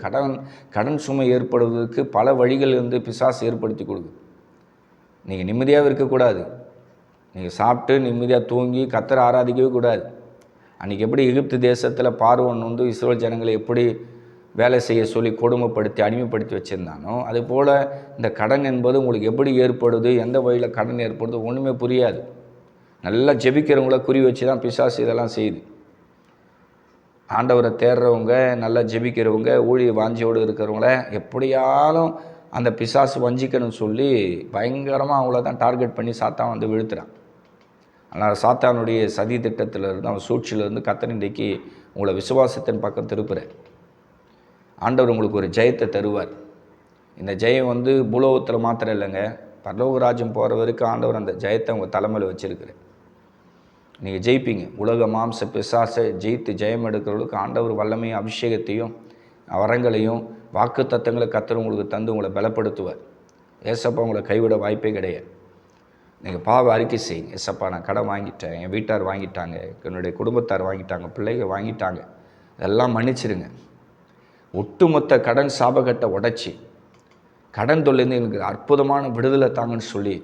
[SPEAKER 1] கடன் சுமை ஏற்படுவதற்கு பல வழிகள் பிசாசு ஏற்படுத்தி கொடுக்குது. நீங்கள் நிம்மதியாக இருக்கக்கூடாது. நீங்கள் சாப்பிட்டு நிம்மதியாக தூங்கி கர்த்தரை ஆராதிக்கவே கூடாது. அன்றைக்கி எப்படி எகிப்து தேசத்தில் பார்வோன் இஸ்ரவேல் ஜனங்களை எப்படி வேலை செய்ய சொல்லி கொடுமைப்படுத்தி அடிமைப்படுத்தி வச்சுருந்தானோ, அதுபோல் இந்த கடன் என்பது உங்களுக்கு எப்படி ஏற்படுது, எந்த வழியில் கடன் ஏற்படுது ஒன்றுமே புரியாது. நல்லா ஜெபிக்கிறவங்கள குறி வச்சு தான் பிசாசு இதெல்லாம் செய்யுது. ஆண்டவரை தேடுறவங்க, நல்லா ஜெபிக்கிறவங்க, ஊழிய வாஞ்சியோடு இருக்கிறவங்கள எப்படியாலும் அந்த பிசாசு வஞ்சிக்கணும்னு சொல்லி பயங்கரமாக அவங்கள தான் டார்கெட் பண்ணி சாத்தான் விழுத்துறான். ஆனால் சாத்தானுடைய சதி திட்டத்திலிருந்து, அவன் சூழ்ச்சியிலிருந்து கர்த்தர் இன்றைக்கு உங்களை விசுவாசத்தின் பக்கம் திருப்புறார். ஆண்டவர் உங்களுக்கு ஒரு ஜெயத்தை தருவார். இந்த ஜெயம் பூலோகத்தில் மாத்திரம் இல்லைங்க, பரலோக ராஜ்யம் போகிற வரைக்கும் ஆண்டவர் அந்த ஜெயத்தை உங்கள் தலைமையில் வச்சுருக்கிறேன். நீங்கள் ஜெயிப்பீங்க. உலக மாம்ச பிசாசை ஜெயித்து ஜெயம் எடுக்கிறவங்களுக்கு ஆண்டவர் வல்லமையும் அபிஷேகத்தையும் வரங்களையும் வாக்கு தத்தங்களை கர்த்தர் உங்களுக்கு தந்து உங்களை பலப்படுத்துவார். ஏசப்பா உங்களை கைவிட வாய்ப்பே கிடையாது. நீங்கள் பாவ அறிக்கை செய்யுங்க. ஏசப்பா நான் கடன் வாங்கிட்டேன், என் வீட்டார் வாங்கிட்டாங்க, என்னுடைய குடும்பத்தார் வாங்கிட்டாங்க, பிள்ளைகள் வாங்கிட்டாங்க, இதெல்லாம் மன்னிச்சிடுங்க. ஒட்டுமொத்த கடன் சாபகட்டை உடைச்சி கடன் தொல்லேருந்து எனக்கு அற்புதமான விடுதலை தாங்கன்னு சொல்லி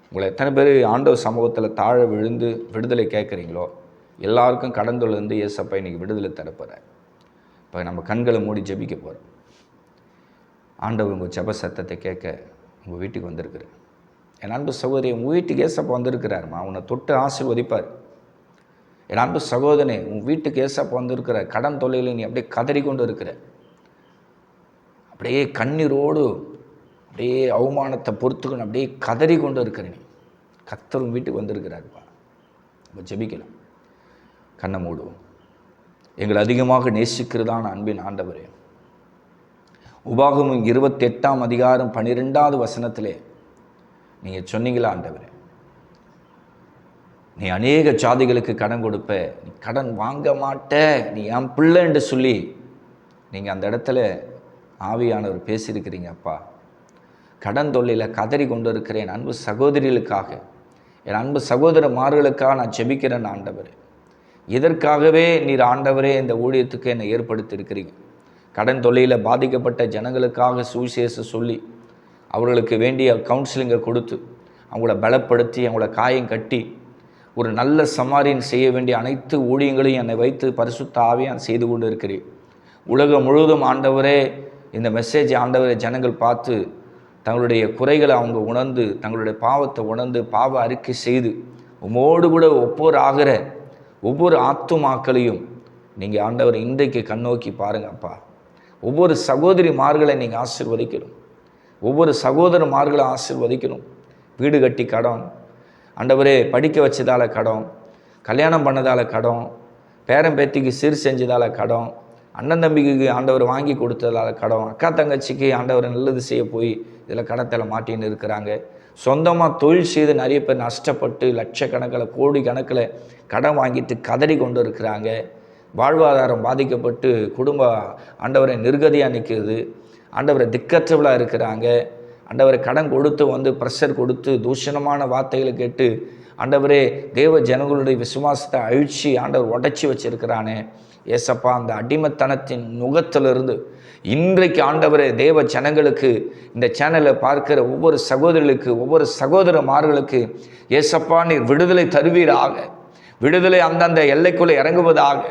[SPEAKER 1] உங்களை எத்தனை பேர் ஆண்டவர் சமூகத்தில் தாழ விழுந்து விடுதலை கேட்குறீங்களோ எல்லாருக்கும் கடன் தொல்லேருந்து ஏசப்பா இன்றைக்கி விடுதலை தரப்போகிறார். இப்போ நம்ம கண்களை மூடி ஜெபிக்க போகிறோம். ஆண்டவர் உங்கள் ஜெப சத்தத்தை கேட்க உங்கள் வீட்டுக்கு வந்திருக்கிறேன். என் அன்பு சகோதரி, உங்கள் வீட்டுக்கு ஏசப்பா வந்திருக்கிறாருமா, உன்னை தொட்டு ஆசீர்வதிப்பார். என் அன்பு சகோதரனே, உன் வீட்டுக்கு ஏசப்பா வந்திருக்கிற, கடன் தொல்லையில் நீ அப்படியே கதறி கொண்டு இருக்கிற, அப்படியே கண்ணீரோடு அப்படியே அவமானத்தை பொறுத்துக்கணும், அப்படியே கதறி கொண்டு இருக்கிற நீ, கர்த்தர் வீட்டுக்கு வந்திருக்கிறாருப்பா. இப்போ ஜெபிக்கலாம். கண்ணை மூடுவோம். எங்களை அதிகமாக நேசிக்கிறதான அன்பின் ஆண்டவரே, உபாகமம் 28ஆம் அதிகாரம் 12வது வசனத்திலே நீங்கள் சொன்னீங்களா ஆண்டவரே, நீ அநேக ஜாதிகளுக்கு கடன் கொடுப்ப, நீ கடன் வாங்க மாட்ட, நீ என் பிள்ளை என்று சொல்லி நீங்கள் அந்த இடத்துல ஆவியானவர் பேசியிருக்கிறீங்க. அப்பா, கடன் தொல்லையில் கதறி கொண்டு இருக்கிற என் அன்பு சகோதரிகளுக்காக, என் அன்பு சகோதரமார்களுக்காக நான் ஜெபிக்கிறேன் ஆண்டவரே. இதற்காகவே நீர் ஆண்டவரே இந்த ஊழியத்துக்கு என்னை ஏற்படுத்தியிருக்கிறீங்க. கடன் தொல்லையில் பாதிக்கப்பட்ட ஜனங்களுக்காக சுவிசேஷம் சொல்லி அவர்களுக்கு வேண்டிய கவுன்சிலிங்கை கொடுத்து அவங்கள பலப்படுத்தி அவங்கள காயம் கட்டி ஒரு நல்ல சமாரியன் செய்ய வேண்டிய அனைத்து ஊழியங்களையும் என்னை வைத்து பரிசுத்த ஆவியான் செய்து கொண்டு இருக்கிறேன். உலகம் முழுவதும் ஆண்டவரே இந்த மெசேஜ் ஆண்டவரை ஜனங்கள் பார்த்து தங்களுடைய குறைகளை அவங்க உணர்ந்து, தங்களுடைய பாவத்தை உணர்ந்து பாவ அறிக்கை செய்து உமோடு கூட ஒப்போர் ஆகிற ஒவ்வொரு ஆத்துமாக்களையும் நீங்கள் ஆண்டவர் இன்றைக்கு கண்ணோக்கி பாருங்கப்பா. ஒவ்வொரு சகோதரிமார்களை நீங்கள் ஆசீர்வதிக்கணும், ஒவ்வொரு சகோதரமார்களை ஆசீர்வதிக்கணும். வீடு கட்டி கடன், ஆண்டவரே படிக்க வச்சதால் கடன், கல்யாணம் பண்ணதால் கடன், பேரன் பேத்திக்கு சீர் செஞ்சதால் கடன், அண்ணன் தம்பிக்கு ஆண்டவர் வாங்கி கொடுத்ததால் கடன், அக்கா தங்கச்சிக்கு ஆண்டவர் நல்லது செய்ய போய் இதில் கடத்தில் மாட்டின்னு இருக்கிறாங்க. சொந்தமாக தொழில் செய்து நிறைய பேர் நஷ்டப்பட்டு லட்சக்கணக்கில் கோடி கணக்கில் கடன் வாங்கிட்டு கதறி கொண்டு இருக்கிறாங்க. வாழ்வாதாரம் பாதிக்கப்பட்டு குடும்ப ஆண்டவரை நிர்கதியாக நிற்கிறது. ஆண்டவரை திக்கற்றவளாக இருக்கிறாங்க. ஆண்டவரை கடன் கொடுத்து ப்ரெஷர் கொடுத்து தூஷணமான வார்த்தைகளை கேட்டு ஆண்டவரே தேவ ஜனங்களுடைய விசுவாசத்தை அழிச்சு ஆண்டவர் உடைச்சி வச்சிருக்கிறானே. ஏசப்பா, அந்த அடிமைத்தனத்தின் நுகத்திலிருந்து இன்றைக்கு ஆண்டவரே தேவ ஜனங்களுக்கு, இந்த சேனலை பார்க்கிற ஒவ்வொரு சகோதரர்களுக்கு, ஒவ்வொரு சகோதரமார்களுக்கு ஏசப்பா நீர் விடுதலை தருவீராக. விடுதலை அந்தந்த எல்லைக்குள்ளே இறங்குவதாக.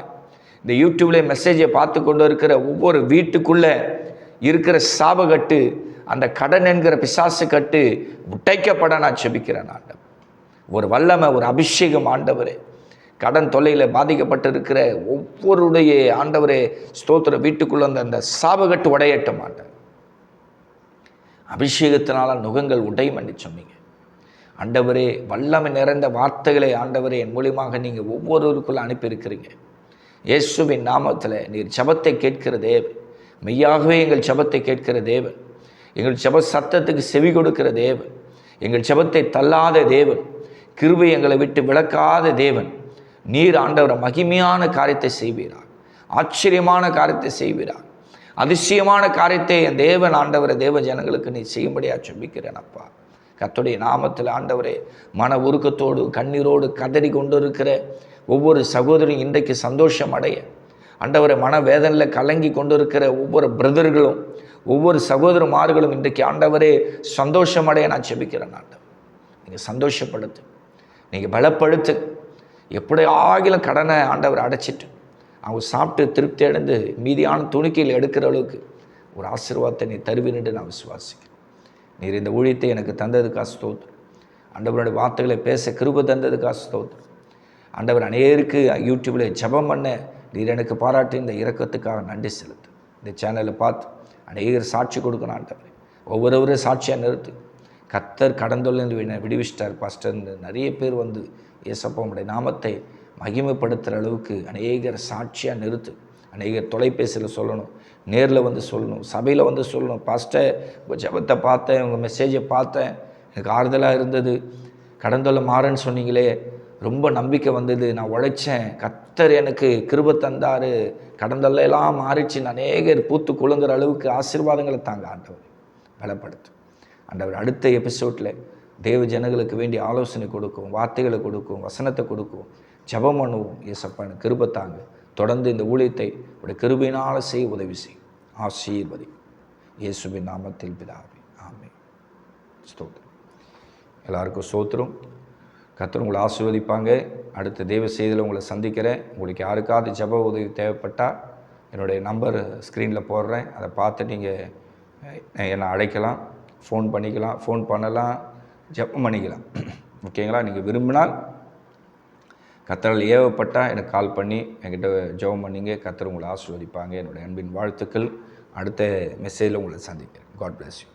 [SPEAKER 1] இந்த யூடியூப்லேயே மெசேஜை பார்த்து கொண்டு இருக்கிற ஒவ்வொரு வீட்டுக்குள்ளே இருக்கிற சாபக்கட்டு, அந்த கடன் என்கிற பிசாசு கட்டு உடைக்கப்பட நான் செபிக்கிறேன் ஆண்டவர். ஒரு வல்லமை, ஒரு அபிஷேகம் ஆண்டவரே, கடன் தொல்லையில் பாதிக்கப்பட்டிருக்கிற ஒவ்வொருடைய ஆண்டவரே ஸ்தோத்திர வீட்டுக்குள்ள அந்த சாபக்கட்டு உடையட்டும் ஆண்டவர். அபிஷேகத்தினால நுகங்கள் உடையும் என்று சொன்னீங்க ஆண்டவரே. வல்லமை நிறைந்த வார்த்தைகளை ஆண்டவரே என் மூலியமாக நீங்கள் ஒவ்வொருவருக்குள்ள அனுப்பியிருக்கிறீங்க. இயேசுவின் நாமத்தில் நீர் ஜெபத்தை கேட்கிற தேவன், மெய்யாகவே எங்கள் ஜெபத்தை கேட்கிற தேவன், எங்கள் ஜெப சத்தத்துக்கு செவி கொடுக்கிற தேவன், எங்கள் ஜெபத்தை தள்ளாத தேவன், கிருபை எங்களை விட்டு விலக்காத தேவன். நீர் ஆண்டவரை மகிமையான காரியத்தை செய்வீரார், ஆச்சரியமான காரியத்தை செய்வீரார், அதிசயமான காரியத்தை என் தேவன் ஆண்டவரை தேவ ஜனங்களுக்கு நீ செய்யும்படியாக சொல்லிக்கிறேன் அப்பா. கர்த்தருடைய நாமத்தில் ஆண்டவரே, மன உருக்கத்தோடு கண்ணீரோடு கதறி கொண்டு இருக்கிற ஒவ்வொரு சகோதரியும் இன்றைக்கு சந்தோஷம் அடைய ஆண்டவரை, மனவேதனையில் கலங்கி கொண்டு இருக்கிற ஒவ்வொரு பிரதர்களும் ஒவ்வொரு சகோதரமார்களும் இன்றைக்கு ஆண்டவரே சந்தோஷம் அடைய நான் செபிக்கிறேன் ஆண்டவர். நீங்கள் சந்தோஷப்படுத்து, நீங்கள் பலப்படுத்து. எப்படி ஆகிலும் கடனை ஆண்டவர் அடைச்சிட்டு அவங்க சாப்பிட்டு திருப்தி அடைந்து மீதியான துணிக்கையில் எடுக்கிற அளவுக்கு ஒரு ஆசீர்வாதத்தை நீ தருவீன்னு நான் விசுவாசிக்கிறேன். நீர் இந்த ஊழியத்தை எனக்கு தந்ததுக்காக ஸ்தோத்திரம். ஆண்டவருடைய வார்த்தைகளை பேச கிருபை தந்ததுக்காக ஸ்தோத்திரம். ஆண்டவர் அநேருக்கு யூடியூப்பில் ஜெபம் பண்ண நீர் எனக்கு பாராட்டி இந்த இரக்கத்துக்காக நன்றி செலுத்து. இந்த சேனலை பார்த்து அநேகர் சாட்சி கொடுக்கணும் ஆண்டவர். ஒவ்வொருவரும் சாட்சியாக நிறுத்து. கர்த்தர் கடந்தொல்லிருந்து விடுவிச்சிட்டார் பாஸ்டர். நிறைய பேர் இயேசப்பாவுடைய நாமத்தை மகிமைப்படுத்துகிற அளவுக்கு அநேகர் சாட்சியாக நிறுத்து. அநேகர் தொலைபேசியில் சொல்லணும், நேரில் சொல்லணும், சபையில் சொல்லணும். பாஸ்டர், உங்கள் ஜெபத்தை பார்த்தேன், உங்கள் மெசேஜை பார்த்தேன், எனக்கு ஆறுதலாக இருந்தது, கடந்தொல்ல மாறன்னு சொன்னீங்களே, ரொம்ப நம்பிக்கை வந்தது, நான் உழைச்சேன், கர்த்தர் எனக்கு கிருபை தந்தார், கடந்தெல்லாம் மாறிச்சு, அநேகர் பூத்து குலுங்குற அளவுக்கு ஆசீர்வாதங்களை தாங்க ஆண்டவர். பலப்படுத்து ஆண்டவர். அடுத்த எபிசோடில் தேவ ஜனங்களுக்கு வேண்டிய ஆலோசனை கொடுக்கும், வார்த்தைகளை கொடுக்கும், வசனத்தை கொடுக்கும், ஜெபம் பண்ணுவோம். இயேசப்பா எனக்கு கிருபை தாங்க. தொடர்ந்து இந்த ஊழியத்தை உடைய கிருபையினால் செய்ய உதவி செய்யும். ஆசீர்வதி இயேசுவின் நாமத்தில் பிதாவே, ஆமென். ஸ்தோத்திரம். எல்லாருக்கும் ஸ்தோத்திரம். கர்த்தர் உங்களை ஆசீர்வதிப்பாங்க. அடுத்த தேவ செய்தியில் உங்களை சந்திக்கிறேன். உங்களுக்கு யாருக்காவது ஜெப உதவி தேவைப்பட்டால் என்னுடைய நம்பர் ஸ்க்ரீனில் போடுறேன். அதை பார்த்து நீங்கள் என்னை அழைக்கலாம், ஃபோன் பண்ணிக்கலாம், ஃபோன் பண்ணலாம், ஜெபம் பண்ணிக்கலாம். ஓகேங்களா? நீங்கள் விரும்பினால் கர்த்தரால் ஏவப்பட்டால் எனக்கு கால் பண்ணி என்கிட்ட ஜெபம் பண்ணிங்க. கர்த்தர் உங்களை ஆசீர்வதிப்பாங்க. என்னுடைய அன்பின் வாழ்த்துக்கள். அடுத்த மெசேஜில் உங்களை சந்திக்கிறேன். God bless you.